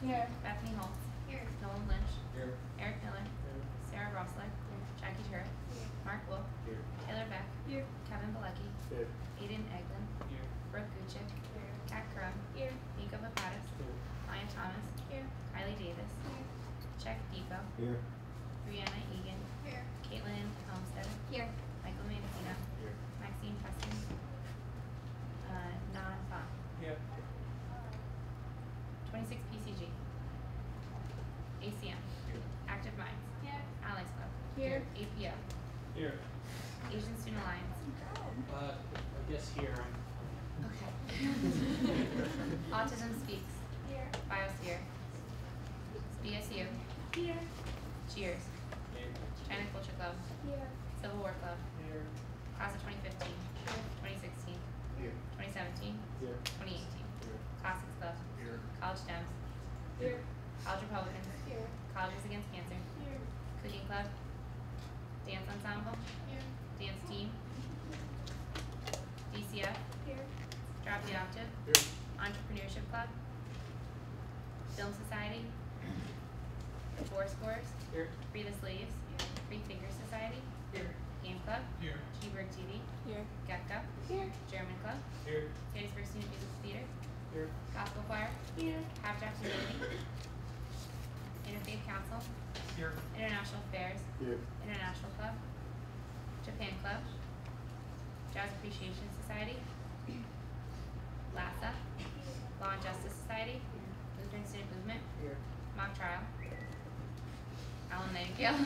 Here. Bethany Holtz. Here. Nolan Lynch. Here. Eric Miller. Here. Sarah Rossler. Jackie Turek. Here. Mark Wolf. Here. Taylor Beck. Here. Kevin Balecki. Here. Aiden Eglin. Here. Brooke Guccic. Here. Kat Crum. Here. Nico Papadis. Here. Ryan Thomas. Here. Kylie Davis. Here. Check Depot. Here. Brianna Egan. Here. Caitlin Helmstead. Here. Michael Mendocino. Here. Maxine Preston. Nana Fa. Here. 26 PCG. ACM. Here. Active Minds. Here. Allies Club. Here. APO. Here. Asian Student Alliance. I guess here. Okay. Autism Speaks. Here. Biosphere. BSU. Here. Cheers. Here. China Culture Club. Here. Civil War Club. Here. Class of 2015. 2016. Here. 2017. Here. 2018. Here. Classics Club. Here. College Dems. Here. College Republicans. Here. Colleges Against Cancer. Here. Cooking Club. Dance Ensemble. Here. Dance Team. DCF. Here. Drop the Octave. Here. Entrepreneurship Club. Film Society. Four Scores. Here. Free the Slaves. Free Thinker Society. Here. Game Club. Here. Keyberg TV. Here. Gecko. Here. German Club. Here. Gettysburg Student Musical Theater. Here. Gospel Choir. Here. Habitat Community. Interfaith Council. Here. International Affairs. Here. International Club. Japan Club. Jazz Appreciation Society. LASA. Law and Justice Society. Lutheran Student Movement. Here. Mock Trial. Alan Nightingale.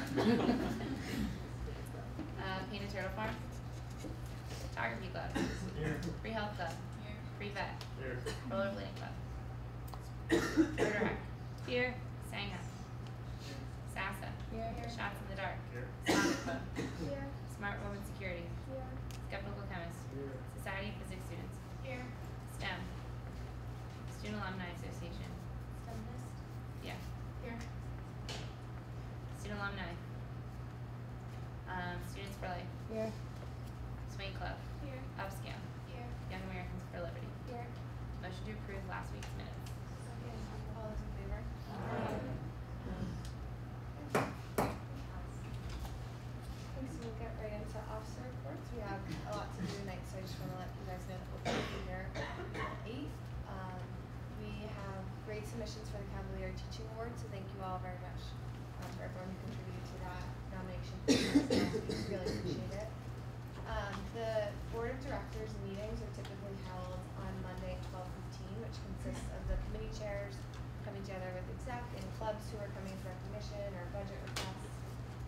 Painted Turtle Farm. Photography Club. Here. Free Health Club. Here. Free Vet. Here. Rollerblading Club. Murder Hack. Here. Sangha. SASA. Here. Shots in the Dark. Here. Sonic Club. Here. Smart Woman Security. Here. Skeptical Chemist. Here. Society of Physics Students. Here. STEM. Student Alumni Association. Feminist. Yeah. Here. Student Alumni. Students for Life. Here. Swing Club. Here. Upscale. Here. Young Americans for Liberty. Here. Motion to approve last week's minutes. All those in favor? Okay, so we'll get right into officer reports. We have a lot to do tonight, so I just want to let you guys know that we'll be here at 8. We have great submissions for the Cavalier Teaching Award, so thank you all very much for everyone who contributed to that nomination. We really appreciate it. The Board of Directors meetings are typically held on Monday at 12:15, which consists of the committee chairs coming together with exec and clubs who are coming for recognition or budget requests.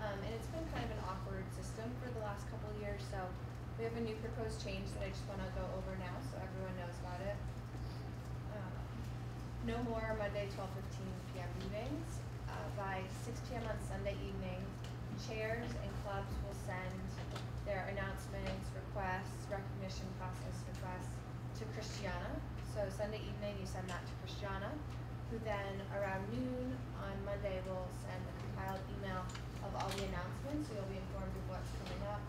And it's been kind of an awkward system for the last couple of years, so we have a new proposed change that I just want to go over now so everyone knows about it. No more Monday 12:15 p.m. meetings. By 6 p.m. on Sunday evening, chairs and clubs will send their announcements, requests, recognition process requests to Christiana. So Sunday evening you send that to Christiana, who then around noon on Monday will send a compiled email of all the announcements, so you'll be informed of what's coming up.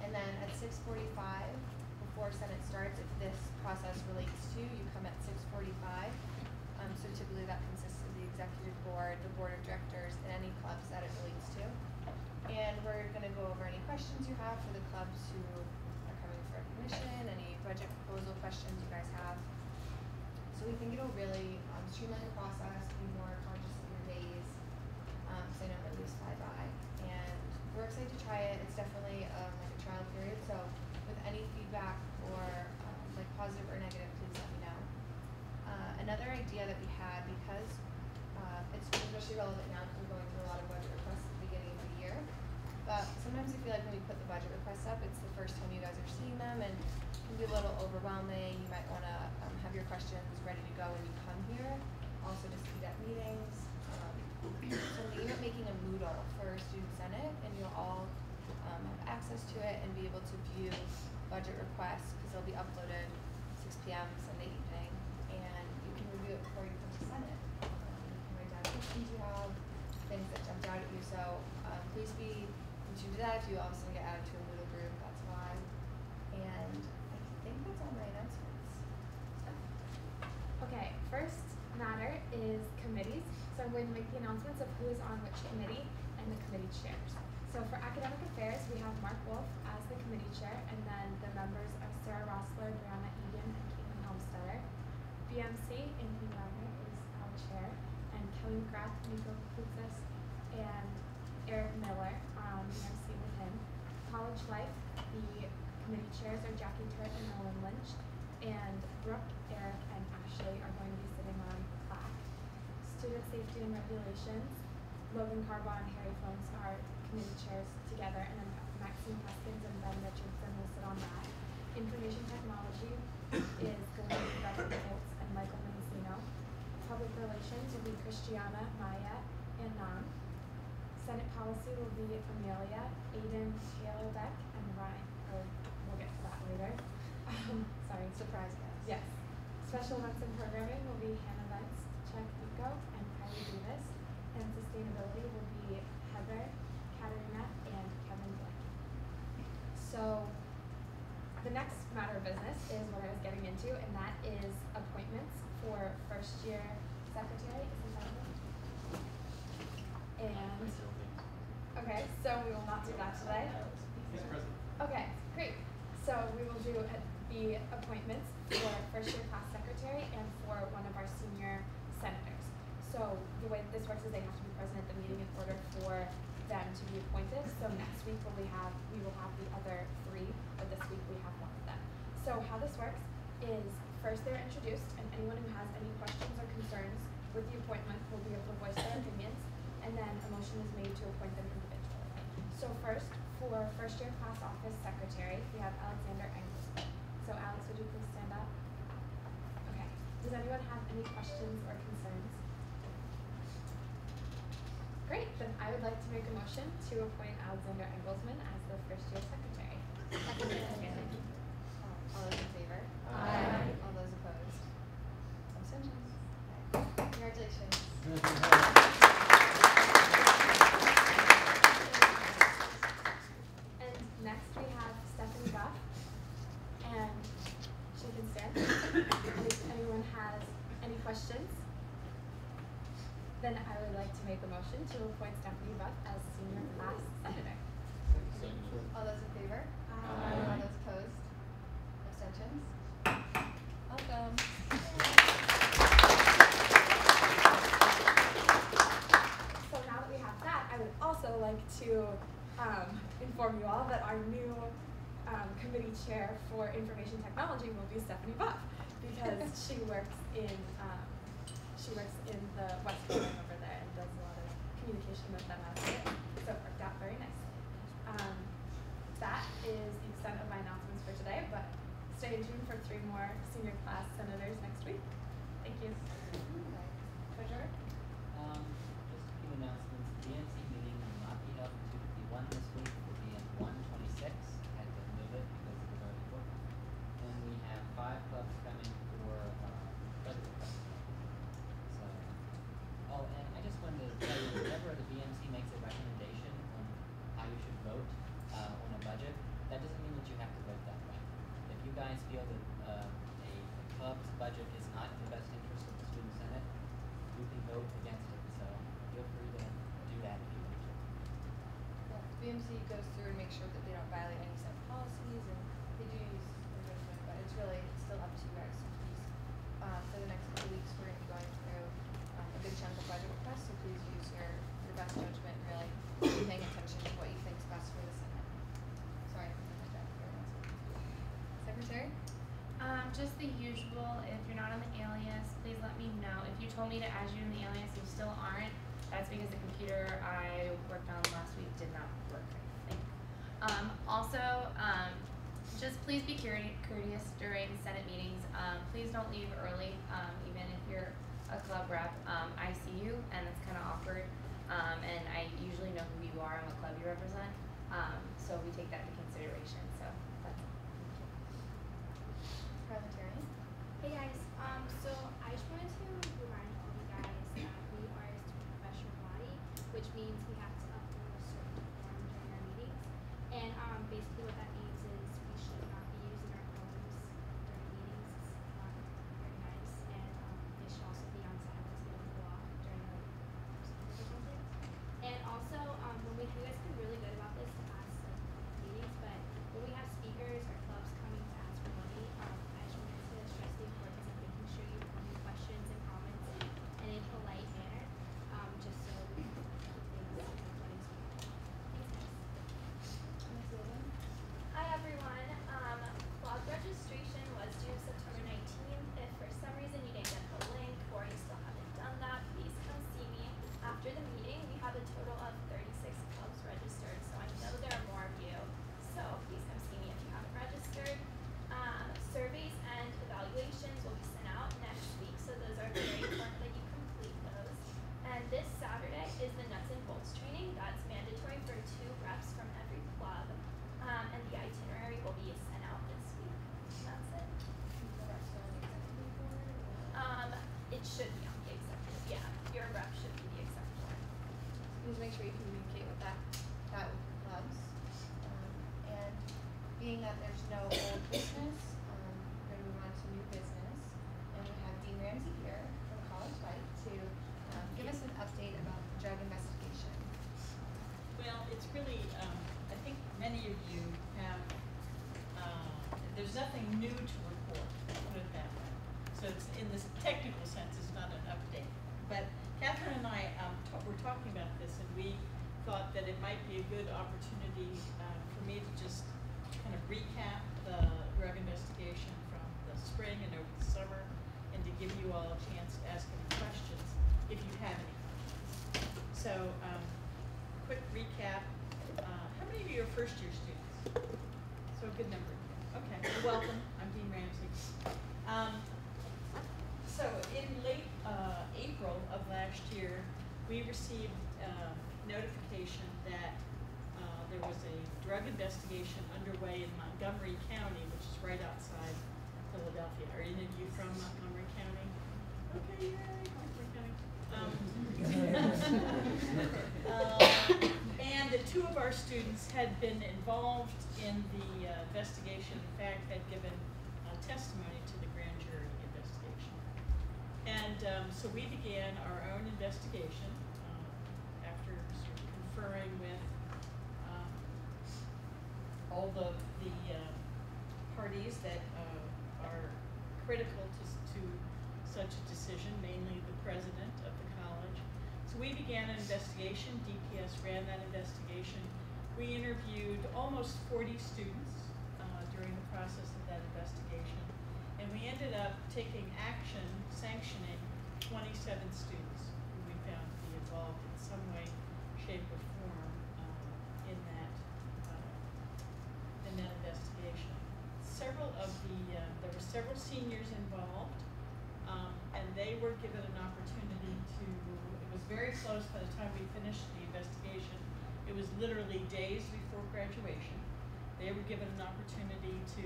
And then at 6:45, before Senate starts, if this process relates to you, you come at 6:45. So typically that consists of the executive board, the board of directors, and any clubs that it relates to. And we're going to go over any questions you have for the clubs who are coming for recognition, any budget proposal questions you guys have. So we think it'll really streamline the process, be more conscious of your days, because I know that these fly by. And we're excited to try it. It's definitely like a trial period, so with any feedback or like positive or negative, please let me know. Another idea that we had, because it's especially relevant now because we're going through a lot of budget requests at the beginning of the year, but sometimes I feel like when we put the budget requests up, it's the first time you guys are seeing them and it can be a little overwhelming. You might want to have your questions ready to go when you come here, also to speed up meetings. So I'm thinking about making a Moodle for Student Senate, and you'll all have access to it and be able to view budget requests because they'll be uploaded 6 p.m. Sunday evening, and you can review it before you come to Senate. You can write down questions you have, things that jumped out at you, so please be tuned to that. If you also get added to a Moodle group, that's why. And I think that's all my announcements. Okay, first, matter is committees. So I'm going to make the announcements of who is on which committee and the committee chairs. So for academic affairs, we have Mark Wolf as the committee chair, and then the members are Sarah Rossler, Brianna Egan, and Caitlin Helmstetter. BMC, Anthony Wagner is our chair, and Kelly McGrath, Nico Putzis, and Eric Miller on BMC with him. College Life, the committee chairs are Jackie Turret and Ellen Lynch, and Brooke, Eric, and Ashley are going to be sitting on plaque. Student Safety and Regulations, Logan Carbon and Harry Phones are committee chairs together, and then Maxine Huskins and Ben Richardson will sit on that. Information Technology is going to be Bethany Holtz and Michael Mancino. Public Relations will be Christiana, Maya, and Nam. Senate Policy will be Amelia, Aiden, Taylor Beck, and Ryan. We'll get to that later. Sorry. Surprise, guys. Yes. Special Events and Programming will be Hannah Vents, Chuck Nico, and Kylie Davis. And Sustainability will be Heather, Katarina, and Kevin Blake. So the next matter of business is what I was getting into, and that is appointments for first year secretary. Is that right? And okay, so we will not do that today. He's present. Okay, great. So we will do the appointments for first year class secretary and for one of our senior senators. So the way that this works is they have to be present at the meeting in order for them to be appointed. So next week we will have the other three, but this week we have one of them. So how this works is first they're introduced, and anyone who has any questions or concerns with the appointment will be able to voice their opinions, and then a motion is made to appoint them individually. So first, for first year class office secretary, we have Alexander Engelsman. So Alex, would you please stand up? Okay. Does anyone have any questions or concerns? Great, then I would like to make a motion to appoint Alexander Engelsman as the first year secretary. All those in favor? Aye. All those opposed? Abstentions? Okay. Congratulations. And next we have Stephanie Buff, and she can stand. And if anyone has any questions, then I would like to make a motion to appoint Stephanie Buff as senior class senator. All those in favor? Aye. All those opposed? Abstentions? Welcome. So now that we have that, I would also like to inform you all that our new committee chair for information technology will be Stephanie Buff, because she works in the West Building over there and does a lot of communication with them out there. So it worked out very nicely. That is the extent of my announcements for today, but stay tuned for 3 more senior class senators next week. Thank you. Okay. Treasurer? Just a few announcements. The BNC meeting will not be held in 251 this week. It will be in 126. Had to move it because it was already booked. And we have 5 clubs coming for budget requests. So, oh, and I just wanted to tell you, whenever the BNC makes a recommendation on how you should vote on a budget, that doesn't mean that you have to vote that way. If you guys feel that a club's budget is not in the best interest of the student senate, you can vote against it. So feel free to do that if you want to. Yeah. BMC goes through and makes sure that they don't violate any set policies, and they do use their judgment, but it's really still up to you guys. So please, for the next couple weeks, we're going to be going through a big chunk of budget requests, so please use your best judgment and really be paying attention to what you think is best for the Senate. Sorry, I'm going to interrupt everyone. Secretary? Just the usual. If you're not on the alias, please let me know. If you told me to add you in the alias, you still aren't. That's because the computer I worked on last week did not work, I think. Just please be courteous during Senate meetings. Please don't leave early, even if you're a club rep. I see you, and it's kind of awkward. And I usually know who you are and what club you represent. So we take that into consideration. So that's all. Parliamentarian? Hey guys, so I just wanted to remind all you guys that we are a student professional body, which means we have to uphold a certain form during our meetings. And basically what that means is we should not be using our phones during meetings. It's not very nice, and they should also be on silent. Being that there's no old business, we're gonna move on to new business. And we have Dean Ramsey here from College Light to give us an update about the drug investigation. Well, it's really, I think many of you have, there's nothing new to report, put it that way. So it's, in this technical sense, it's not an update. But Catherine and I were talking about this, and we thought that it might be a good opportunity for me to just kind of recap the drug investigation from the spring and over the summer, and to give you all a chance to ask any questions, if you have any questions. So, quick recap. How many of you are first-year students? So a good number of you. Okay, well, welcome. I'm Dean Ramsey. So in late April of last year, we received notification that there was a drug investigation underway in Montgomery County, which is right outside Philadelphia. Are any of you from Montgomery County? Okay, yay, Montgomery County. And that two of our students had been involved in the investigation, in fact, had given testimony to the grand jury investigation. And so we began our own investigation after sort of conferring with all the parties that are critical to such a decision, mainly the president of the college. So we began an investigation. DPS ran that investigation. We interviewed almost 40 students during the process of that investigation. And we ended up taking action, sanctioning 27 students who we found to be involved in some way, shape, or form in that investigation. There were several seniors involved, and they were given an opportunity to, it was very close by the time we finished the investigation. It was literally days before graduation. They were given an opportunity to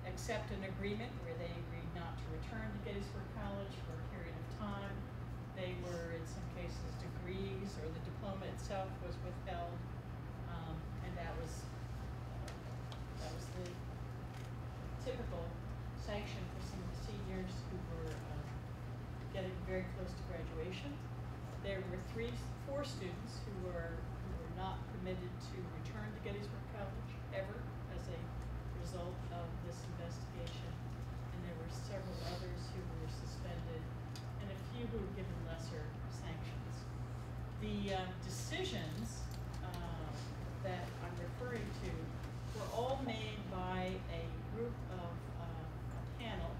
accept an agreement where they agreed not to return to Gettysburg College for a period of time. They were, in some cases, degrees, or the diploma itself was withheld, and that was the typical sanction for some of the seniors who were getting very close to graduation. There were four students who were not permitted to return to Gettysburg College ever as a result of this investigation, and there were several others who were suspended, and a few who were given lesser sanctions. The decisions that I'm referring to were all made by a group of a panel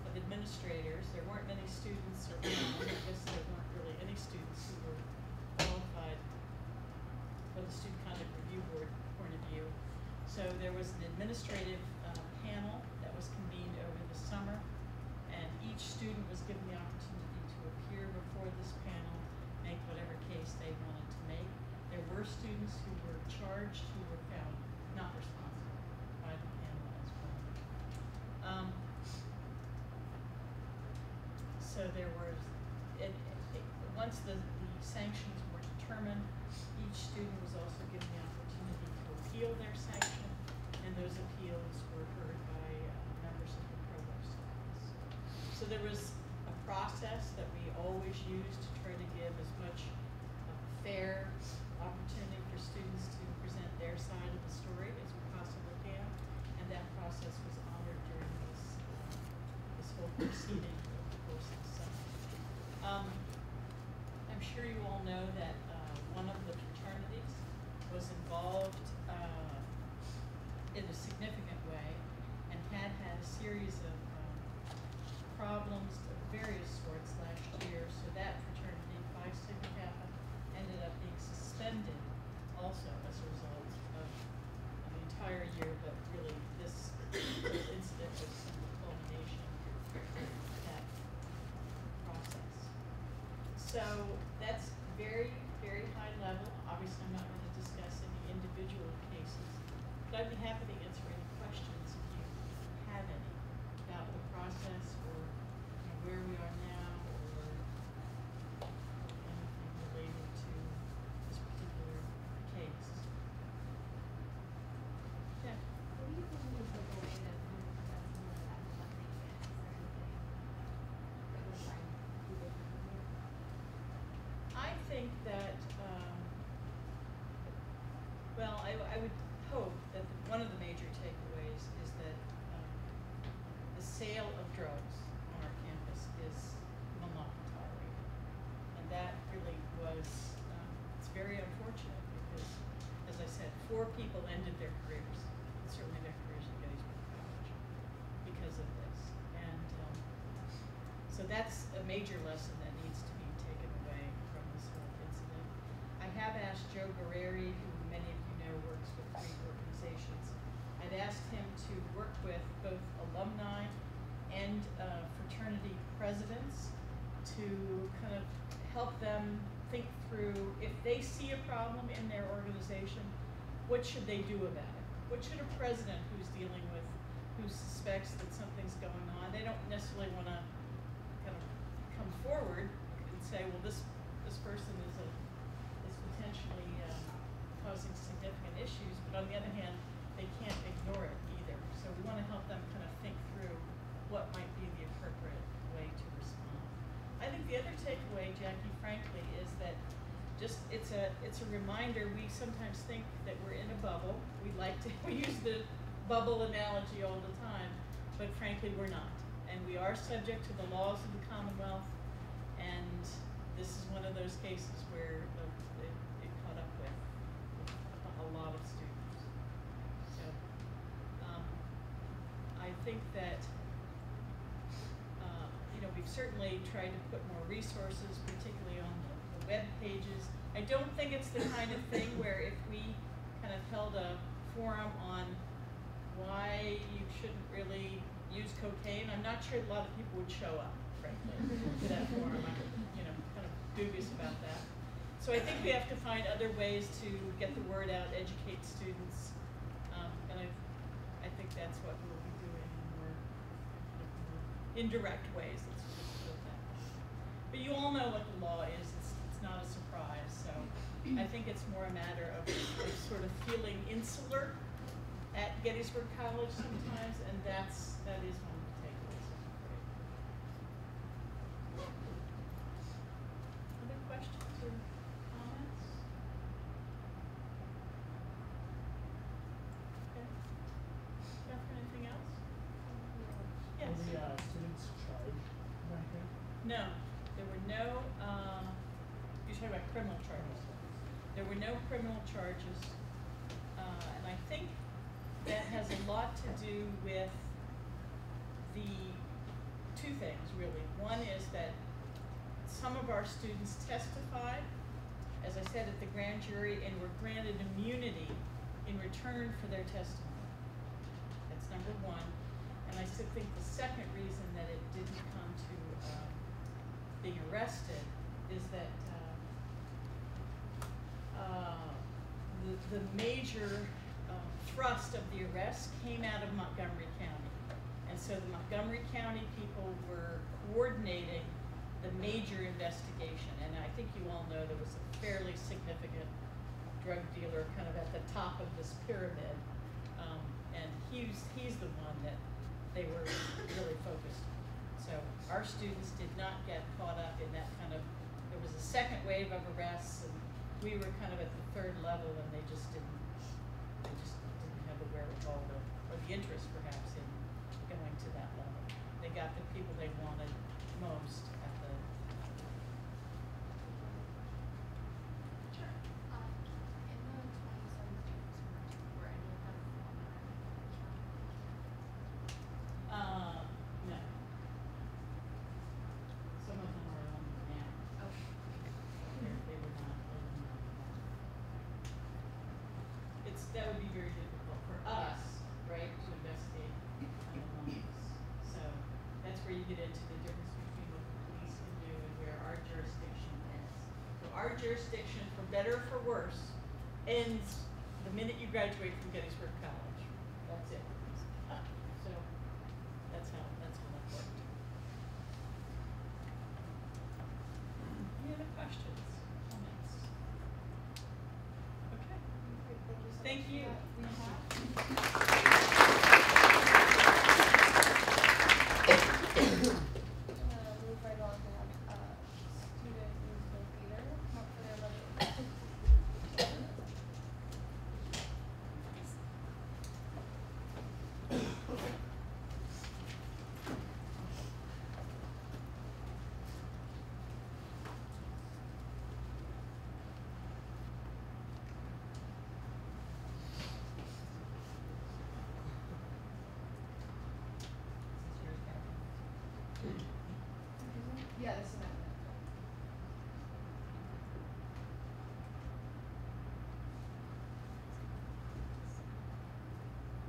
of administrators. There weren't many students around. I guess there weren't really any students who were qualified for the Student Conduct Review Board point of view. So there was an administrative panel that was convened over the summer, and each student was given the opportunity to appear before this panel, make whatever case they wanted to make. There were students who were charged who were found not responsible by the panel as well. So there was, once the sanctions were determined, each student was also given the opportunity to appeal their sanction, and those appeals were heard by members of the provost office. So there was a process that we always use to try to give as much fair opportunity for students to present their side of the story as we possibly can, and that process was honored during this whole proceeding over the course of the summer. I'm sure you all know that one of the fraternities was involved in a significant way and had a series of problems of various sorts last year, so that fraternity, Phi Sigma Kappa, ended up being suspended also as a result of the entire year, but really this incident was the culmination of that process. So that's very, very high level. Obviously, I'm not going to discuss any individual cases, but I'd be happy to answer any questions if you have any about the process, or where we are now, or anything related to this particular case. you think is like a way to kind of prevent some of that funding? Is there anything that we're trying to do differently? I think that, well, I would hope that one of the major takeaways is that the sale of drugs on our campus is will not be tolerated. And that really was, it's very unfortunate because, as I said, 4 people ended their careers, certainly their careers at Gettysburg College, because of this. And so that's a major lesson that needs to be taken away from this whole incident. I have asked Joe Guerrieri, who many of you know works with 3 organizations, I'd asked him to work with both alumni and fraternity presidents to kind of help them think through, if they see a problem in their organization, what should they do about it? What should a president who's dealing with, who suspects that something's going on, they don't necessarily want to kind of come forward and say, well, this person is potentially causing significant issues, but on the other hand, they can't ignore it either. So we want to help them kind of think through what might be the appropriate way to respond. I think the other takeaway, Jackie, frankly, is that just it's a reminder. We sometimes think that we're in a bubble. We use the bubble analogy all the time, but frankly, we're not. And we are subject to the laws of the Commonwealth, and this is one of those cases where it caught up with a lot of students. So I think that we've certainly tried to put more resources, particularly on the web pages. I don't think it's the kind of thing where if we kind of held a forum on why you shouldn't really use cocaine, I'm not sure a lot of people would show up, frankly, to that forum. I'm kind of dubious about that. So I think we have to find other ways to get the word out, educate students, and I think that's what we'll be doing in more indirect ways. Let's just put it that way. But you all know what the law is. It's not a surprise. So I think it's more a matter of sort of feeling insular at Gettysburg College sometimes, and that is one of the takeaways. Other questions or comments? Okay. Catherine, anything else? Yes. Were the students charged for anything? No, there were no, you're talking about criminal charges. There were no criminal charges, and I think that has a lot to do with the 2 things, really. One is that some of our students testified, as I said, at the grand jury, and were granted immunity in return for their testimony. That's number 1. And I still think the second reason that it didn't come to being arrested is that the major thrust of the arrest came out of Montgomery County. And so the Montgomery County people were coordinating the major investigation. And I think you all know there was a fairly significant drug dealer kind of at the top of this pyramid. And he's the one that they were really focused on. So our students did not get caught up in that kind of, there was a second wave of arrests, and we were kind of at the 3rd level, and they just didn't have the wherewithal or the interest perhaps in going to that level. They got the people they wanted most at the. Sure. In the 27 students who were any of them No. Some of them are on now. Okay. They were not alumni. That would be very difficult for us, right, to investigate alumni. So that's where you get into the difference between what the police can do and where our jurisdiction is. So our jurisdiction, for better or for worse, ends the minute you graduate from Gettysburg College. That's it. So that's how that worked. Any other questions, comments? Okay. Great, thank you so Thank much you. for that. Yeah, this amendment.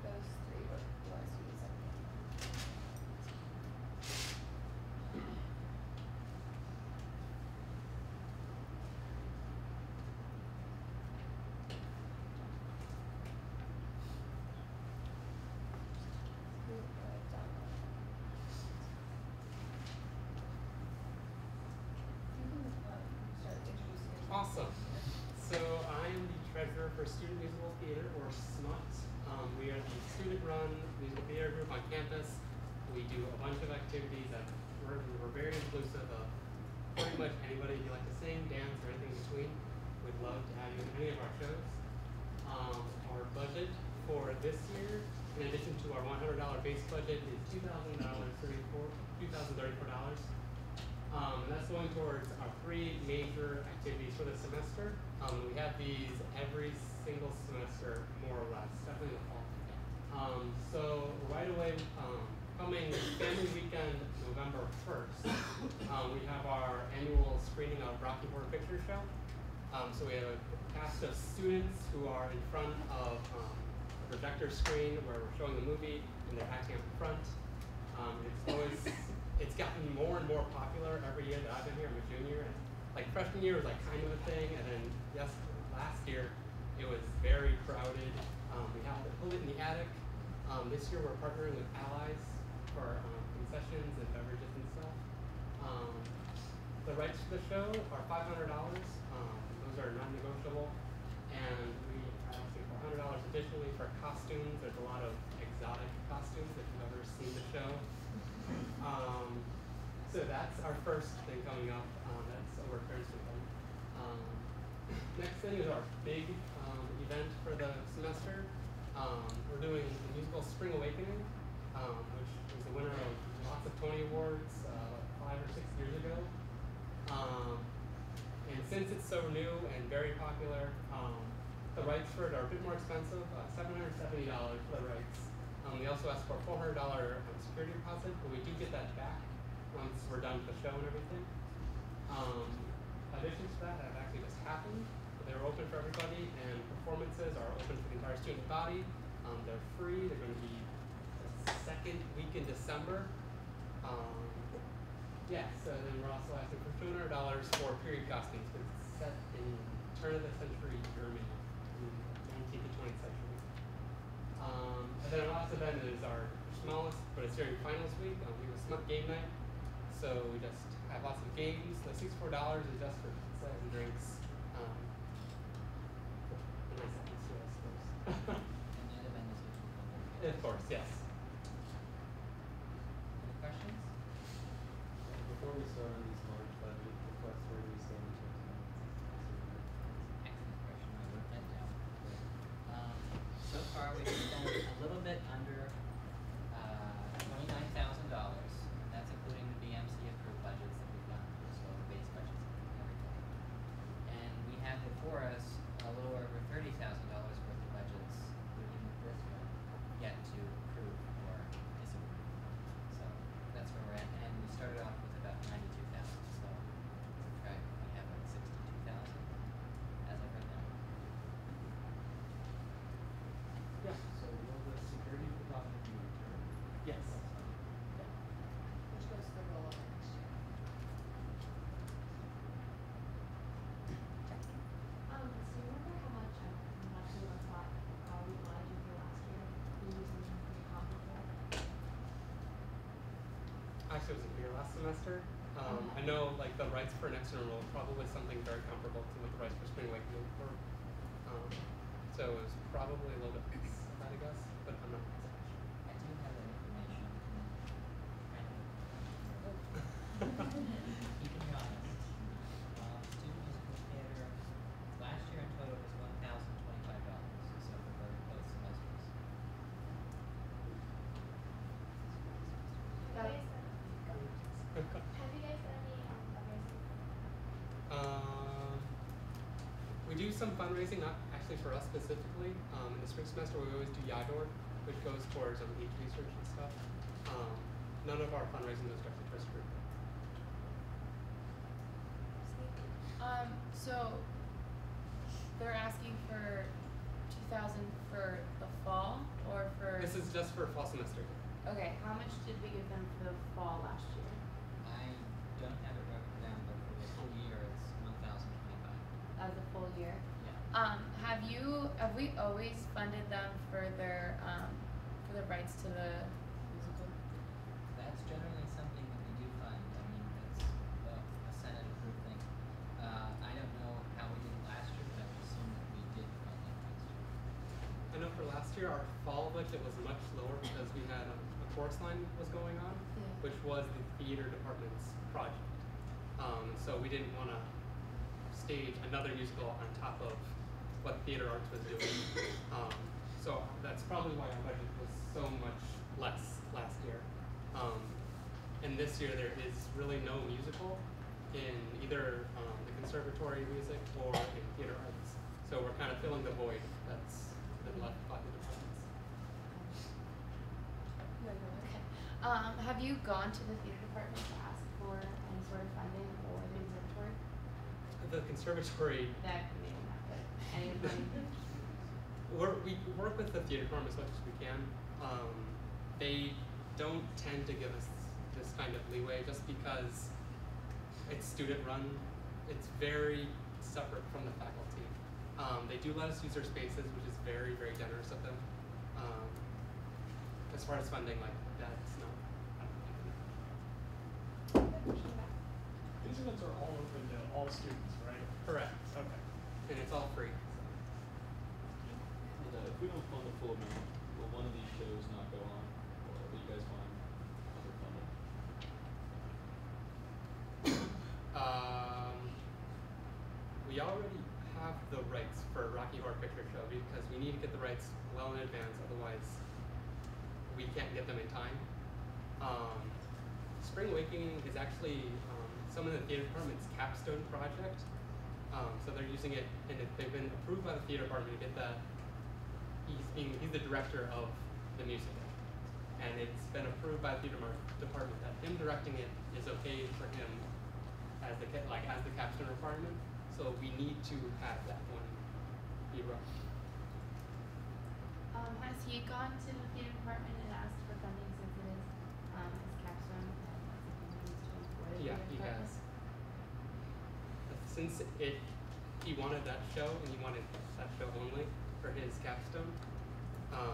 Those three were the ones we decided. Awesome. So I am the treasurer for Student Musical Theater, or SMUT. We are the student-run musical theater group on campus. We do a bunch of activities that we're very inclusive of pretty much anybody. If you like to sing, dance, or anything in between, we'd love to have you in any of our shows. Our budget for this year, in addition to our $100 base budget, is $2,034. And that's going towards our 3 major activities for the semester. We have these every single semester, more or less, definitely in the fall. So right away, coming Family Weekend, November 1st, we have our annual screening of Rocky Horror Picture Show. So we have a cast of students who are in front of a projector screen where we're showing the movie, and they're acting up front. It's gotten more and more popular every year that I've been here. I'm a junior, and like freshman year was like kind of a thing, and then last year it was very crowded. We have to put it in the attic. This year we're partnering with Allies for concessions and beverages and stuff. The rights to the show are $500. Those are non-negotiable, and we are asking for $100 additionally for costumes. There's a lot of exotic costumes if you've ever seen the show. So that's our first thing coming up. That's a work very simple. Next thing is our big event for the semester. We're doing the musical Spring Awakening, which was the winner of lots of Tony Awards 5 or 6 years ago. And since it's so new and very popular, the rights for it are a bit more expensive, $770 for the rights. We also ask for a $400 security deposit, but we do get that back once we're done with the show and everything. Auditions for that have actually just happened. They're open for everybody, and performances are open for the entire student body. They're free. They're going to be the second week in December. So then we're also asking for $200 for period costumes, because it's set in turn of the century Germany, in the 19th to 20th century. And then our last event is our smallest, but it's during finals week. We have a SMUT game night. So we just have lots of games. The $64 is just for pizza and drinks. A nice atmosphere, I suppose. And the other vendors which will come in. Of course, yes. Any questions? Before we start on these large budget requests, where do we stand in terms of Excellent question. I wrote that down. So far, we've spent a little bit under $29,000. That's including the BMC approved budgets that we've done, so the base budgets and everything. And we have before us a little over $30,000 worth of budgets, including this one, yet to approve or disapprove. So that's where we're at. And we started off with about 92,000. So we have like 62,000 as of right now. Yeah. So will the security deposit be returned? Yes. Which goes to the rollover next year. So you remember how much you thought we wanted you for last year? We were using pretty comparable. Actually, I wasn't here last semester. I know like the rights for next enroll probably something very comparable to what the rights for Spring Awakening were. So it was probably a little bit less, I guess, but I'm not exactly sure. I do have that information. Keeping you honest. Student musical theater last year in total was $1,025. So for both semesters. Have you guys done any fundraising? We do some fundraising, not actually for us specifically. In the spring semester, we always do Yador, which goes towards AIDS research and stuff. none of our fundraising goes directly to our group. So they're asking for 2,000 for the fall or for? This is just for fall semester. Okay, how much did we give them for the fall last year? I don't have it broken down, but for the full year, it's 1,025. As a full year? Yeah. Have we always funded them for their rights to the musical? That's generally something that we do fund. I mean, it's a Senate approved thing. I don't know how we did it last year, but I would assume that we did fund it last year. I know for last year our fall budget was much lower because we had a chorus line was going on, Yeah. which was the theater department's project. So we didn't want to stage another musical on top of what theater arts was doing. So that's probably why our budget was so much less last year. And this year there is really no musical in either the conservatory music or in theater arts. So we're kind of filling the void that's been left by the departments. Okay. Have you gone to the theater department to ask for any sort of funding or the conservatory? The conservatory, That may not, but any money? we work with the theater department as much as we can. They don't tend to give us this kind of leeway just because it's student run. It's very separate from the faculty. They do let us use their spaces, which is very, very generous of them. As far as funding, like that's not. I don't think These events are all open to all students, right? Correct. Okay. And it's all free. And if we don't fund the full amount, will one of these shows not go on? Or will you guys find underfunded? We already have the rights for Rocky Horror Picture Show because we need to get the rights well in advance, otherwise we can't get them in time. Spring Awakening is actually some of the theater department's capstone project. So they're using it, and they've been approved by the theater department to get that. He's the director of the musical, and it's been approved by the theater department that him directing it is okay for him as the capstone requirement. So we need to have that one be run. Has he gone to the theater department and asked for funding since it is his capstone and that's something he needs to for the Yeah, theater he department? has. Since he wanted that show and he wanted that show only for his capstone. I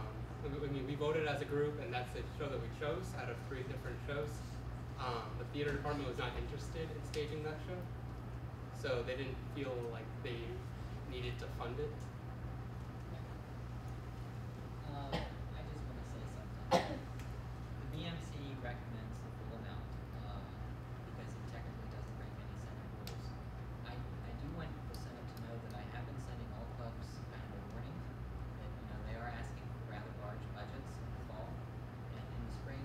mean, we voted as a group, and that's the show that we chose out of 3 different shows. The theater department was not interested in staging that show, so they didn't feel like they needed to fund it. I just want to say something. The BMC recommends the full amount because it technically doesn't break any Senate rules. I do want the Senate to know that I have been sending all clubs kind of a warning that they are asking for rather large budgets in the fall, and in the spring,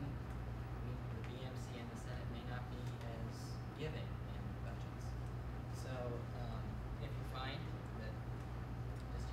the BMC and the Senate may not be as giving in budgets. So if you find that this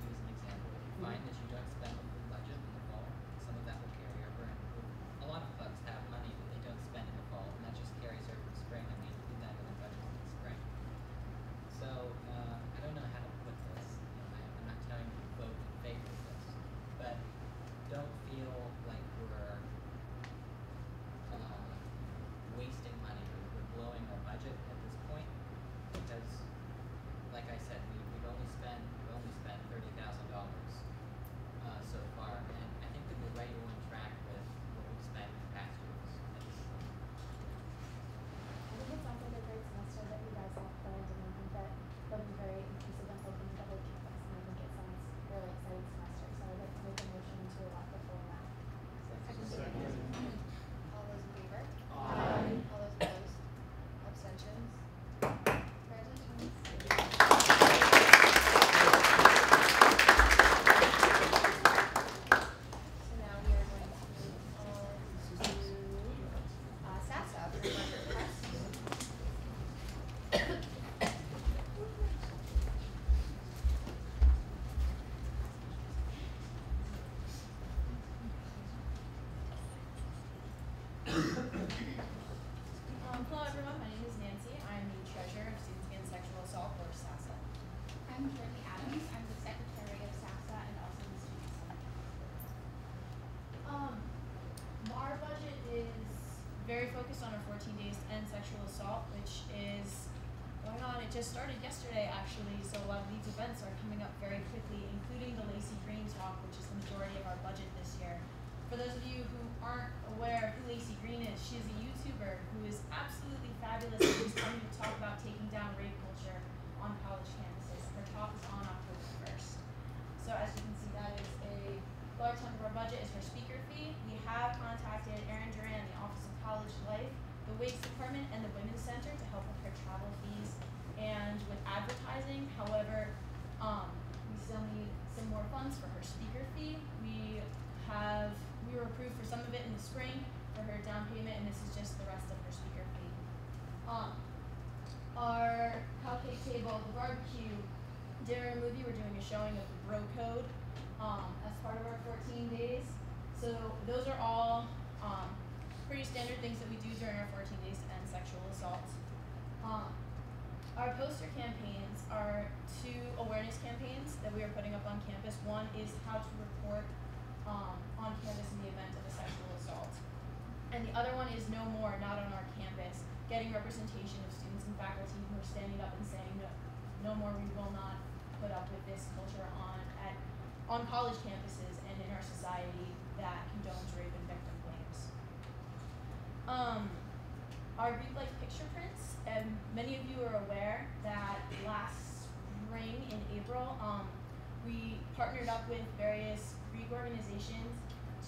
Hello everyone, my name is Nancy. I'm the treasurer of Students Against Sexual Assault, or SASA. I'm Jordy Adams. I'm the secretary of SASA and also the student senator. Our budget is very focused on our 14 days to end sexual assault, which is going on. It just started yesterday actually, so a lot of these events are coming up very quickly, including the Lacey Green Talk, which is the majority of our budget this year. For those of you who aren't aware of who Lacey Green is, she is a YouTuber who is absolutely fabulous and who's coming to talk about taking down rape culture on college campuses. Her talk is on October 1st. So as you can see, that is a large chunk of our budget is her speaker fee. We have contacted Erin Duran, the Office of College Life, the Wakes Department, and the Women's Center to help with her travel fees and with advertising. However, we still need some more funds for her speaker fee. We were approved for some of it in the spring for her down payment, and this is just the rest of her speaker fee. Our cupcake table, the barbecue, dinner and movie, we're doing a showing of the Bro Code as part of our 14 days. So those are all pretty standard things that we do during our 14 days to end sexual assault. Our poster campaigns are 2 awareness campaigns that we are putting up on campus. One is how to report on campus in the event of a sexual assault. And the other one is No More, Not on Our Campus, getting representation of students and faculty who are standing up and saying, no more, we will not put up with this culture on college campuses and in our society that condones rape and victim blames. Our Grief Like picture prints, and many of you are aware that last spring in April, we partnered up with various Greek organizations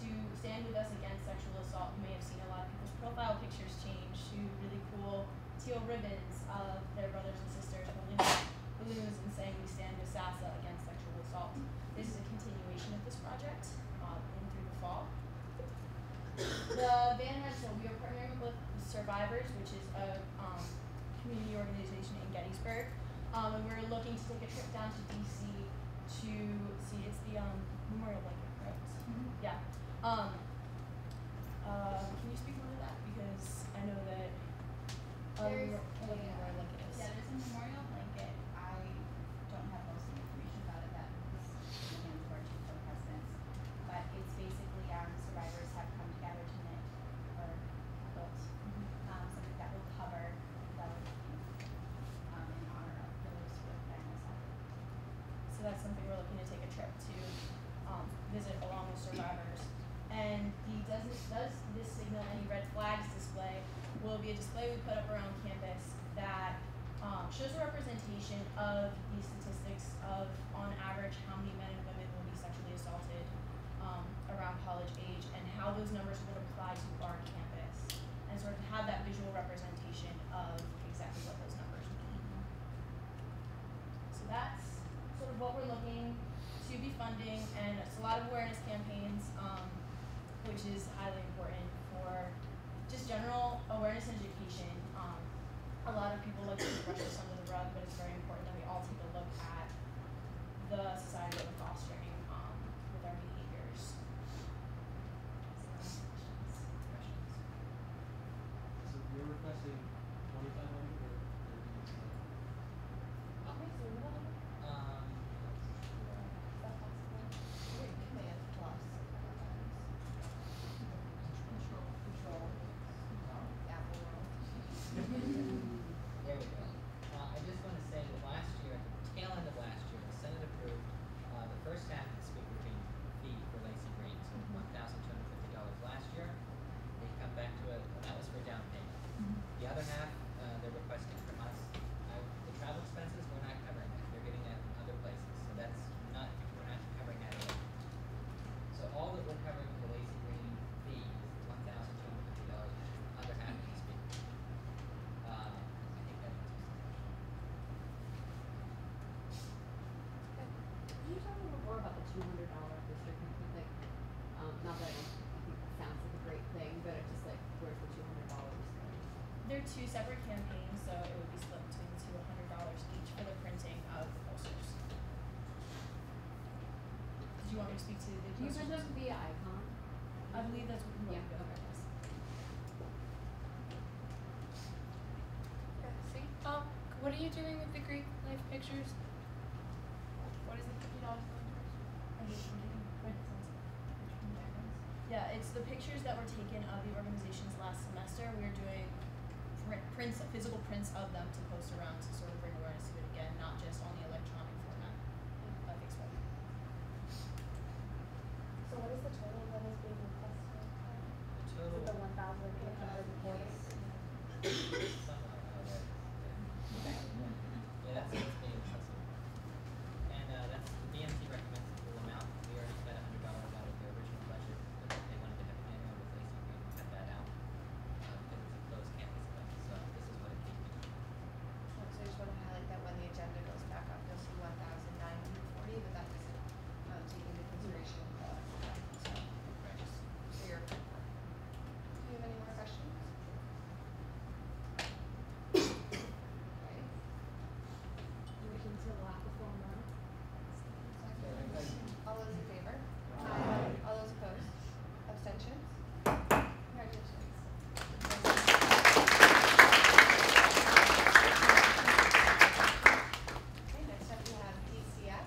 to stand with us against sexual assault. You may have seen a lot of people's profile pictures change to really cool teal ribbons of their brothers and sisters holding balloons and saying we stand with SASA against sexual assault. This is a continuation of this project in through the fall. The van rental, we are partnering with Survivors, which is a community organization in Gettysburg, and we're looking to take a trip down to DC to see, it's the memorial blanket, right? Mm-hmm. Yeah. Can you speak more to that? Because I know that There's what the memorial blanket is. Yeah, there's a memorial blanket. I don't have most of the information about it that was in the hands of our two co-presidents. But it's basically survivors have come together to knit or quilt something that will cover those in honor of those who have been assaulted. So that's something we're looking to take a trip to visit along with Survivors. And does this signal any red flags display will be a display we put up around campus that shows a representation of the statistics of, on average, how many men and women will be sexually assaulted around college age and how those numbers would apply to our campus. And sort of have that visual representation of exactly what those numbers mean. So that's sort of what we're looking to be funding, and it's a lot of awareness campaigns, which is highly important for just general awareness and education. A lot of people like to brush this under the rug, but it's very important that we all take a look at the society that we're fostering with our behaviors. Questions? So you're requesting 2,500 or 30,000? Command plus. Control. Apple world. There we go. I just want to say that last year, at the tail end of last year, the Senate approved the first half of the speaker fee for Lacey Green, so $1,250 last year. They come back to it, and that was for down payment. The other half, they're requesting from us. The travel expenses, we're not covering that. They're getting that from other places, so we're not covering that at all. So all that we're covering with the Lacey Green fee is $1,250, which is the other half of the speaker fee. I think that answers the question. Can you talk a little more about the $200 district campaign? Like, not that I think it sounds like a great thing, but it's just like, where's the $200 going? They're 2 separate campaigns, so it would be split between the $200 each for the printing of the posters. Did you want me to speak to the Do you posters? mention via icon? I believe that's what you want Yeah, to go okay. with. What are you doing with the Greek life pictures? What is the $50 going towards? Are you getting prints and Yeah, it's the pictures that were taken of the organizations last semester. We're doing prints, physical prints of them to post around to sort of bring awareness to it again, not just on the electronic format of Facebook. So what is the total that is being requested? Is Total. it the 1,840? Yeah, that's what's being requested. And that's the BMT recommends the full amount. We already spent $100 out of the original budget, but they wanted to have an annual with Lacey Green and cut that out because it's a closed campus event. So this is what it came to. So I just wanna highlight that when the agenda goes back up, you'll see 1,940, but that doesn't take into consideration the, so you're. Do you have any more questions? Okay. Motion to allow the full amount? All those in favor? Aye. All those opposed? Abstentions? Congratulations. Okay, next up we have DCF.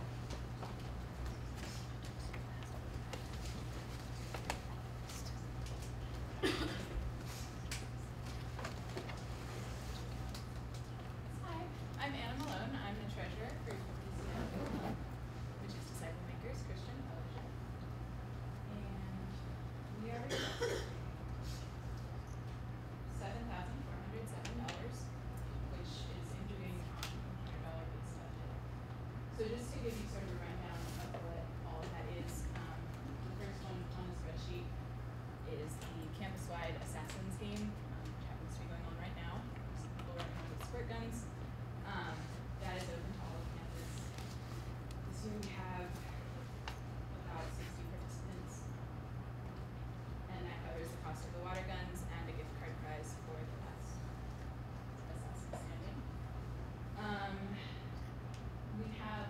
Hi, I'm Anna Malone. I'm the treasurer for DCF, which is Disciple Makers Christian Fellowship. And we are requesting $7,407, which is including $100 base budget. So just to give you sort of a rundown of what all of that is, the first one on the spreadsheet is the campus-wide Assassins game, which happens to be going on right now. There's some people running around with squirt guns. That is open to all of campus. This year we have about 60 participants, and that covers the cost of the water guns and a gift card prize for the best assassin standing. We have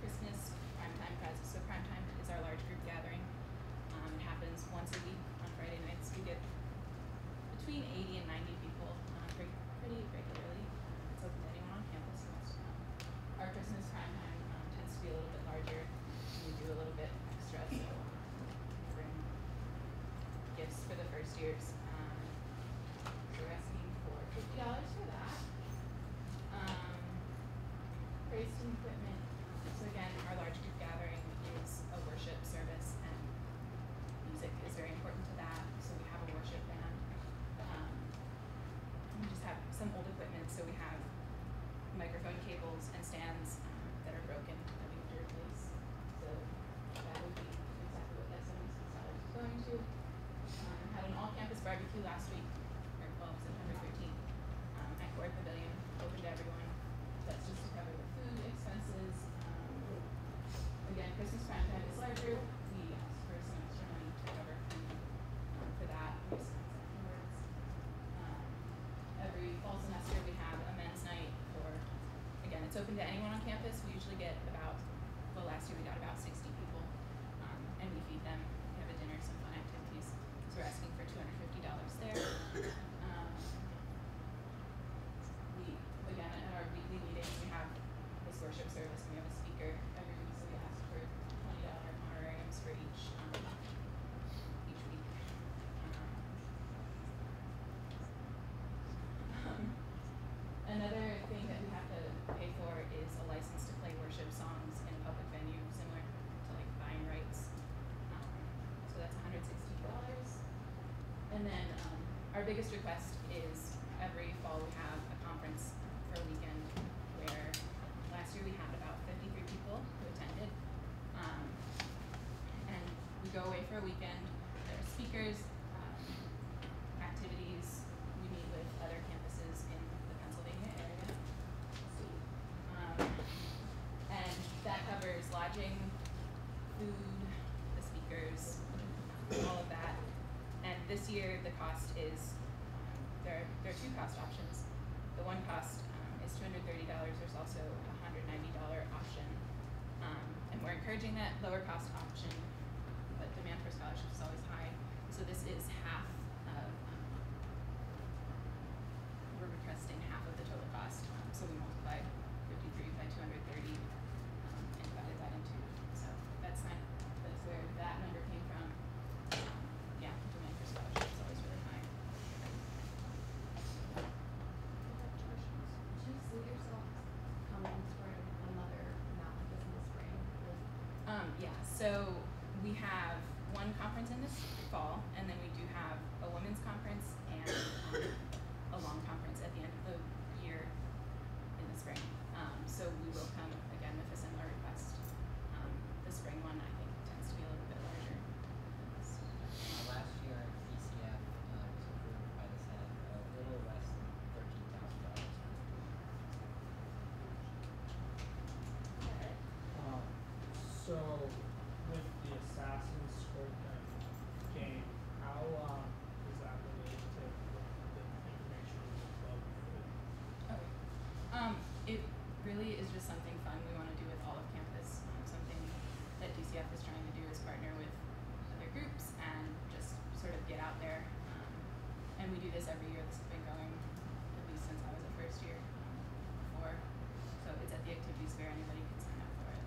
Christmas primetime prizes. So primetime is our large group gathering. It happens once a week on Friday nights. We get between 80 and 90 people pretty regularly. It's open to anyone on campus who wants to come. Our Christmas primetime tends to be a little bit larger, and we do a little bit extra, so we bring gifts for the first years. So we're asking for $50 for that. Praise team equipment. So again, our large group gathering is a worship service, and music is very important to that. So we have a worship band. We just have some old equipment. So we have microphone cables and stands that are broken that we have to replace. So that would be exactly what that $76 is going to. Had an all-campus barbecue last week, or September 13th, at Core Pavilion, open to everyone. That's just to cover the food expenses. Again, Christmas primetime is larger. We asked for some extra money to cover food for that. We spent afterwards. Every fall semester we have a men's night for, again, it's open to anyone on campus. We usually get last year we got about 60 people, and we feed them. We have a dinner, some fun activities. So we're asking for $250 there. Again, at our weekly meetings, we have this worship service, and we have a speaker every week, so we ask for $20 honorariums for each week. Another thing that we have to pay for is a license to play worship songs in a public venue, similar to like buying rights. So that's $160. And then our biggest request is every fall we have a conference for a weekend, where last year we had about 53 people who attended. And we go away for a weekend. There are speakers, activities. We meet with other campuses in the Pennsylvania area. And that covers lodging, food, the speakers, all of that. And this year the cost is, there are two cost options. The one cost is $230. There's also a $190 option. And we're encouraging that lower cost option, but demand for scholarships is always high. So this is half of, we're requesting half of the total cost. So we have one conference in this fall, and then we do have a women's conference and a long conference at the end of the year in the spring. So we will come again with a similar request. The spring one I think tends to be a little bit larger. Last year, DCF was approved by the Senate a little less than $13,000. So with the Assassin's Creed game, how is that related to the information in the club for Okay. It really is just something fun we want to do with all of campus. Something that DCF is trying to do is partner with other groups and just sort of get out there. And we do this every year. This has been going at least since I was a first year before. So it's at the activities fair. Anybody can sign up for it.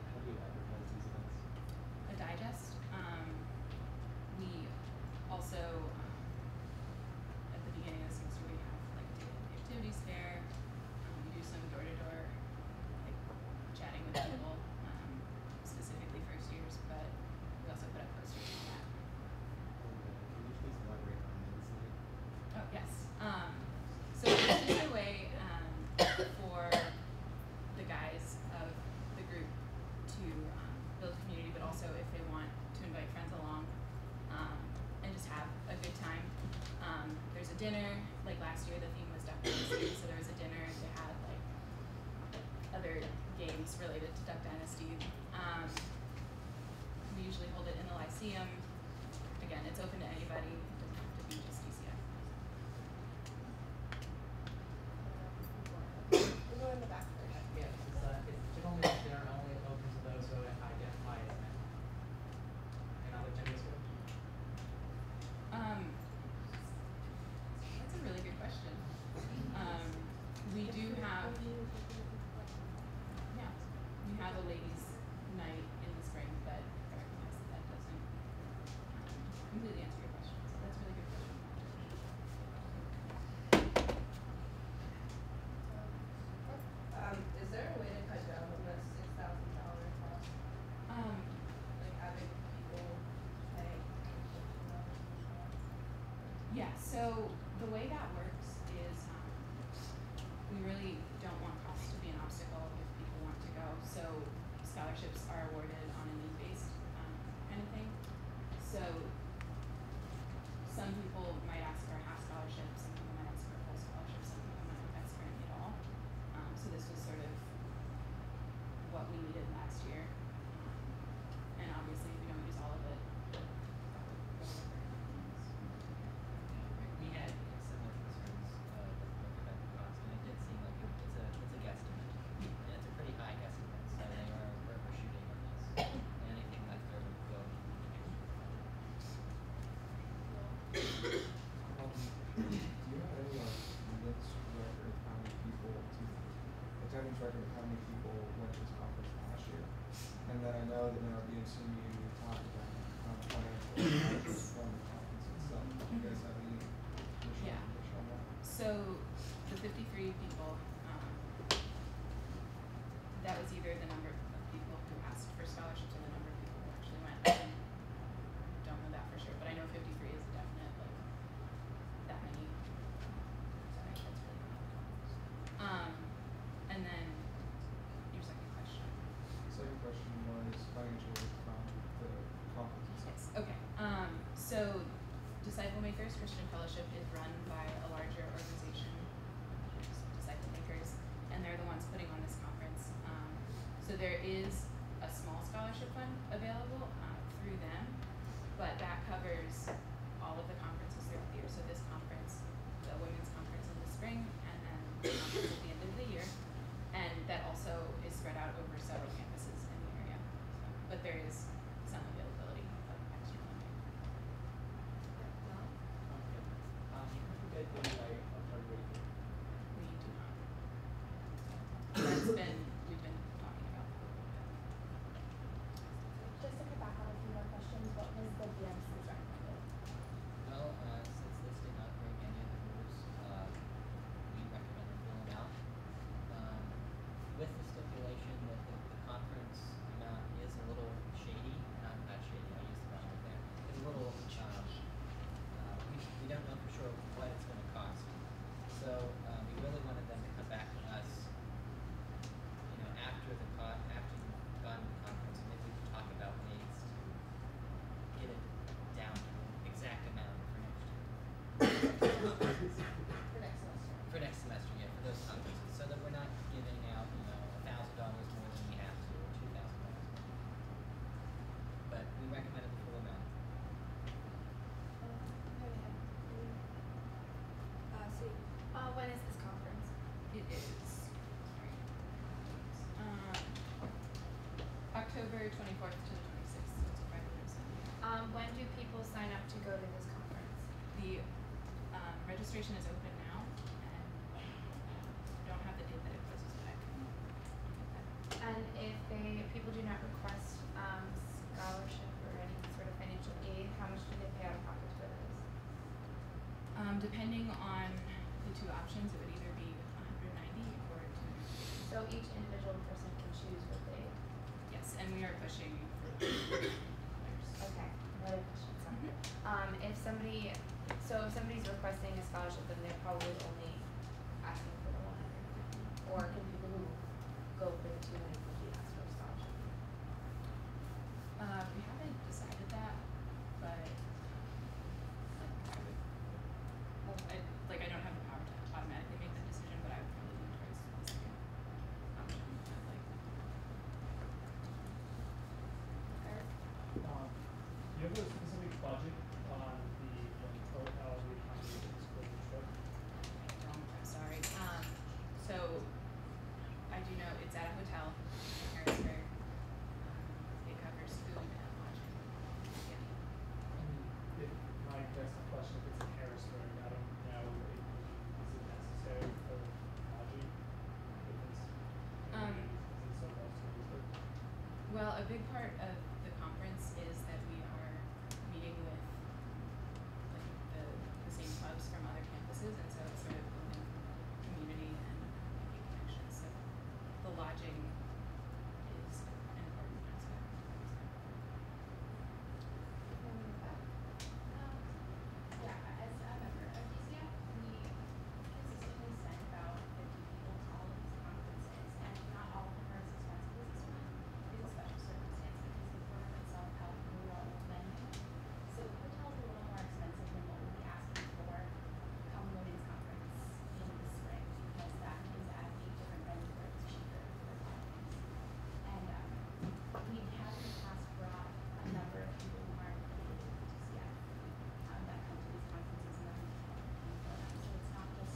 How do you advertise these events? A digest. We also at the beginning of the semester we have like the activities fair. We do some door-to-door like chatting with people, specifically first years, but we also put up posters and all that. Can you please elaborate on men's night? Oh yes. So this is a way for the guys of the group to build community, but also if they want to invite friends along and just have a good time. There's a dinner. Like last year, the theme was Duck Dynasty, so there was a dinner. They had like other games related to Duck Dynasty. We usually hold it in the Lyceum. Again, it's open to anybody. It doesn't have to be just DCF. We'll go in the back first. Yeah, it's generally dinner only open to those who identify as men. And other genders would. That's a really good question. We do have, yeah, we have a ladies' night in the spring, but I recognize that doesn't completely answer your question. So that's a really good question. Is there a way to cut down on the $6,000 cost? Like having people pay? Yeah, so the way that works is we really don't want costs to be an obstacle if people want to go. So scholarships are awarded on a need-based kind of thing. So some people might ask for a half scholarship, some people might ask for a full scholarship, some people might not ask for any at all. So this was sort of what we needed last year. And obviously if we don't use all of it, We had similar concerns about the cost, and it did seem like it's a guesstimate. And it's a pretty high guesstimate, so they are overshooting on this. And anything left over would go Do you have any limits record of how many people attendance record of how many people went to this conference last year? And then I know that in our BSMU we talked about financial impacts from the conference itself. Do you guys have any additional Yeah. information on that? So the 53 people, that was either the number of people who asked for scholarships or the number of people who actually went. I don't know that for sure, but I know 53 is a definite, like, that many. Sorry, that's really loud. And then your second question. Second question was financial from the conference itself. Yes, okay. So Disciple Makers Christian Fellowship is run by a larger organization, Disciple Makers, and they're the ones putting on this conference. So there is a small scholarship fund available through them, but that covers all of the conferences throughout the year. So this conference, the women's conference in the spring, and then the conference at the end of the year. And that also is spread out over several campuses in the area. But there is some availability of extra funding. You guys do like a fundraiser? We do not. That's been, we've been talking about that a little bit. Just to come back on a few more questions, what was the BMC's recommended? Well, since this did not break any of the rules, we recommended filling out. With the stipulation that the conference 24th to the 26th, so it's a Friday and Sunday. When do people sign up to go to this conference? The registration is open now, and I don't have the date that it closes, but I can get that. And if people do not request scholarship or any sort of financial aid, how much do they pay out of pocket for this? Depending on the two options, it would either be $190 or $250. So each individual person can choose what they. Yes, and we are pushing for others. Okay, another question. Sorry. If somebody's requesting a scholarship, then they're probably only asking for the 150, or can people who go for the 250 ask for a scholarship? We haven't decided that, but I don't have the power to automatically make that decision, but I would probably lean towards the second option. Eric? Do you have a specific budget on the hotel the accommodations for the trip? I'm sorry. So I do know it's at a hotel in Harrisburg. It covers food and lodging. If my next question, if it's in Harrisburg, I don't know, is it necessary for lodging? If it's somewhere else in Harrisburg? Well, a big part of the conference is that we are meeting with the same clubs from other campuses, and so it's sort of building community and making connections. So the lodging is an important aspect. Yeah, as a member of DCF, we consistently send about 50 people to all of these conferences, and not all of them are as expensive as this one. It's a special circumstance because the program itself held in a rural venue. So the hotel's a little more expensive than what we'll be asking for come women's conference in the spring, because that is at a different venue where it's cheaper for lodgings. And we have in the past brought a number of people who aren't affiliated with DCF that come to these conferences and then we can help pay for them. So it's not just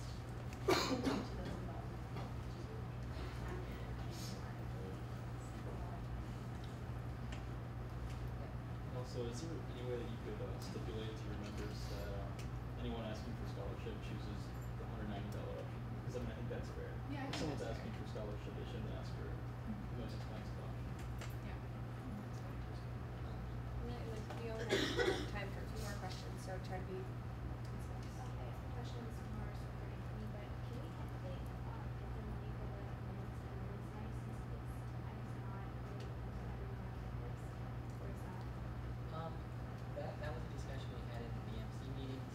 to those involved, to active and who aren't affiliated with us. Also, is there any way that you could stipulate to your members that anyone asking for scholarship chooses the $190 option? Because I think that's fair. Yeah, I If think someone's that's asking fair. for scholarship, they shouldn't ask for the most expensive option. Yeah. We only have time for a few more questions, so try to be concise. Okay, the question is more supporting for me, but can we calculate get the money for the women's and men's night since it's not really open to everyone on campus? Or is that? That was a discussion we had in the BMC meetings.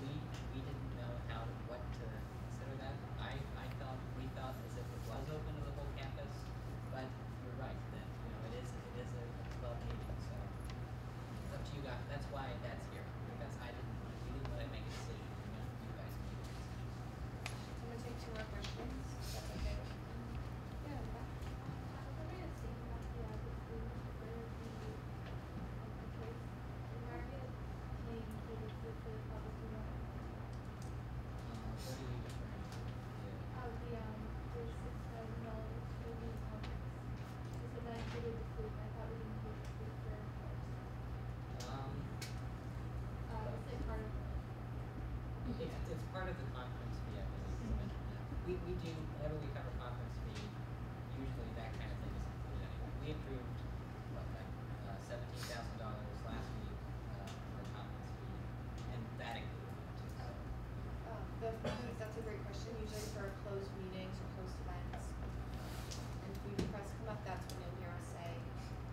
We didn't know what to consider that. We felt as if it was open to the whole campus, but you're right that it is a club meeting, so it's up to you guys. That's why that's here, because we didn't let it make a decision. We wanted you guys to make a decision. I'm gonna take two more questions. That's okay. Yeah, that. I was wondering if thinking about the food for the kids. Why are we paying for the food for the public to know? What are you referring to? The $6,000 for the conference. You said that included the food, I thought we included the food for ourselves. Is it part of the? It's part of the conference fee, I believe. So we do, whenever we cover conference fee, usually that kind of thing is included anyway. We approved, $17,000 last week for conference fee, and that included it too. So. That's a great question. Usually for closed meetings or closed events, and if we request come up, that's when you'll hear us say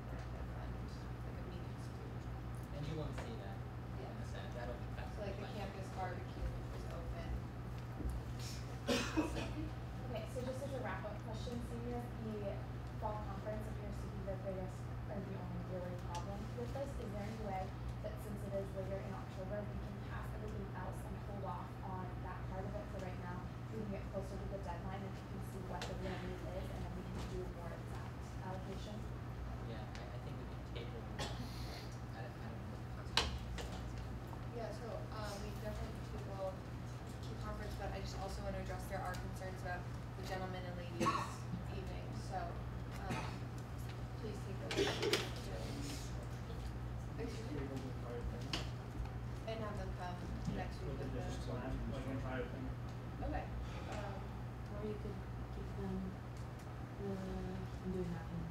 we're not gonna fund like a meetings food. And you won't see that in the Senate. That'll be cut. So like the campus barbecue, which was open. Okay, so just as a Excuse me? Able to try a thing. And have them come next week with the. Just plan, like an entire thing. Okay, Or you could give them the, I'm doing that in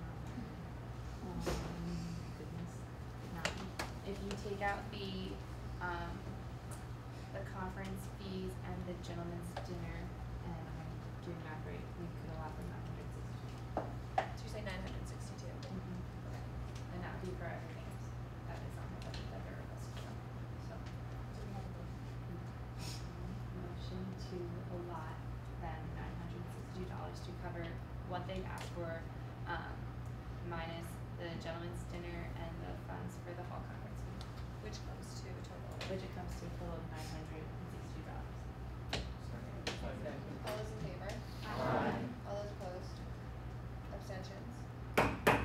goodness, mountain. If you take out the conference fees and the gentleman's dinner, and I'm doing that right, we could allow them so you say 962. Okay. and that would be for everything else that is on the budget that they're requesting from, so. Motion to allot them $962 to cover what they've asked for, minus the gentleman's dinner and the funds for the fall conference fee, Which comes to a total. which it comes to a total of $962. All those in favor? Aye. All those opposed? Abstentions? Thank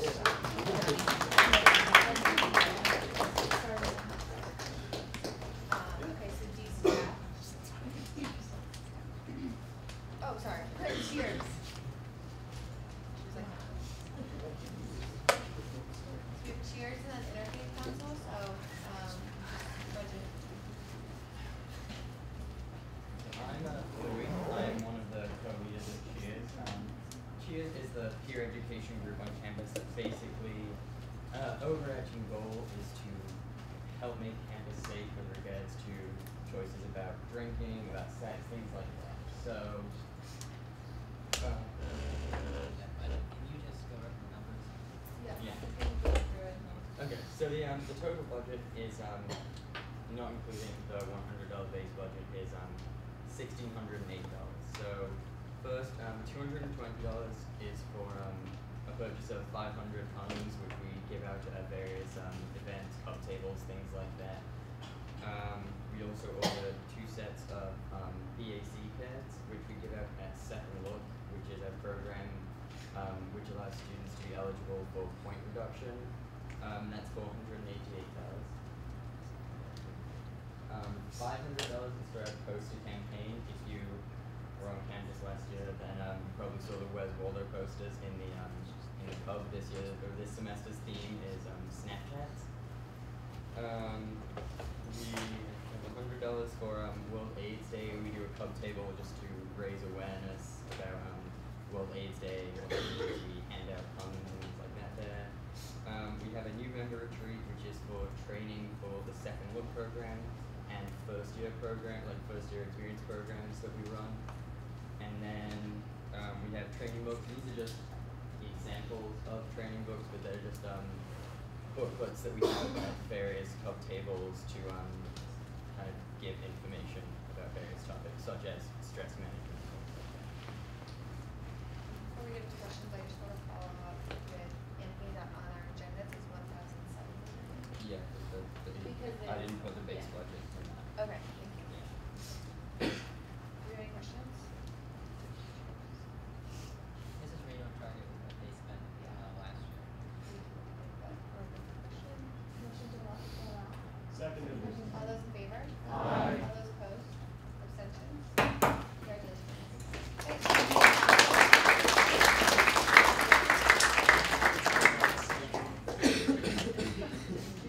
you. Okay, so D staff. Oh, sorry, cheers. She was like, we have cheers and then interfaith council, so, budget. I'm Louis. I'm one of the co-leaders of Cheers. Cheers is the peer education group on campus that basically overarching goal is to help make campus safe with regards to choices about drinking, about sex, things like that. So, can you just go over the numbers? Yeah. Yeah. We can go through it. Okay, so the total budget is not including the $100 base budget is $1,608. So first, $220 is for a purchase of 500 condoms, which we give out at various events, cup tables, things like that. We also ordered 2 sets of BAC pads, which we give out at Second Look, which is a program which allows students to be eligible for point reduction. That's $488. $500 is for our poster campaign. If you were on campus last year, then you probably saw the Wes Waldo posters in the pub this year, or this semester's theme is Snapchats. We have $100 for World AIDS Day. We do a pub table just to raise awareness about World AIDS Day. We hand out condoms and things like that there. We have a new member retreat, which is for training for the Second Look program and first year experience programs that we run. And then we have training books. These are just examples of training books, but they're just booklets that we have at various pub tables to kind of give information about various topics, such as stress management. Before we get into questions, I just want to follow up with anything that on our agenda is 1,700. Yeah, Because I didn't put the base yeah. budget in that. Okay, thank you. Yeah. Do you have any questions? This is right on target with what they spent last year. Motion to allow. Seconded. All those in favor? Aye. All those opposed? Abstentions? Congratulations. Do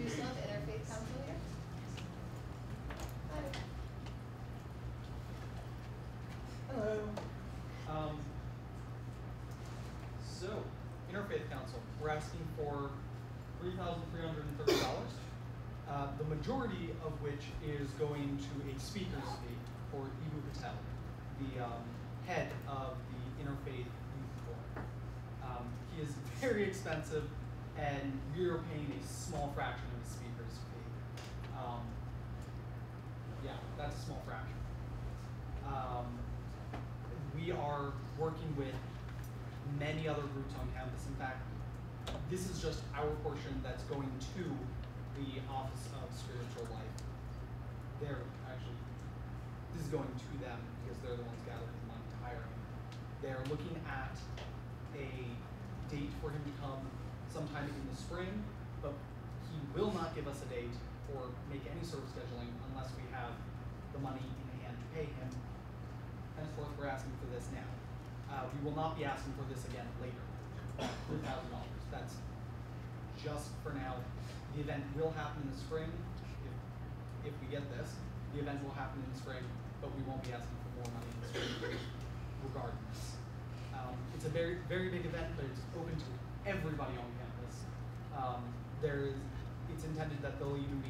you still have interfaith council here? Hi. Hello. So, Interfaith Council, we're asking for $3,330. The majority of which is going to a speaker's fee for Ibu Patel, the head of the Interfaith Youth Forum. He is very expensive, and we are paying a small fraction of his speaker's fee. Yeah, that's a small fraction. We are working with many other groups on campus. In fact, this is just our portion that's going to the Office of Spiritual Life. This is going to them because they're the ones gathering the money to hire him. They're looking at a date for him to come sometime in the spring, but he will not give us a date or make any sort of scheduling unless we have the money in hand to pay him. Henceforth, we're asking for this now. We will not be asking for this again later. $3,000. That's just for now. The event will happen in the spring. If we get this, the event will happen in the spring, but we won't be asking for more money in the spring regardless. It's a very, very big event, but it's open to everybody on campus. It's intended that there'll even be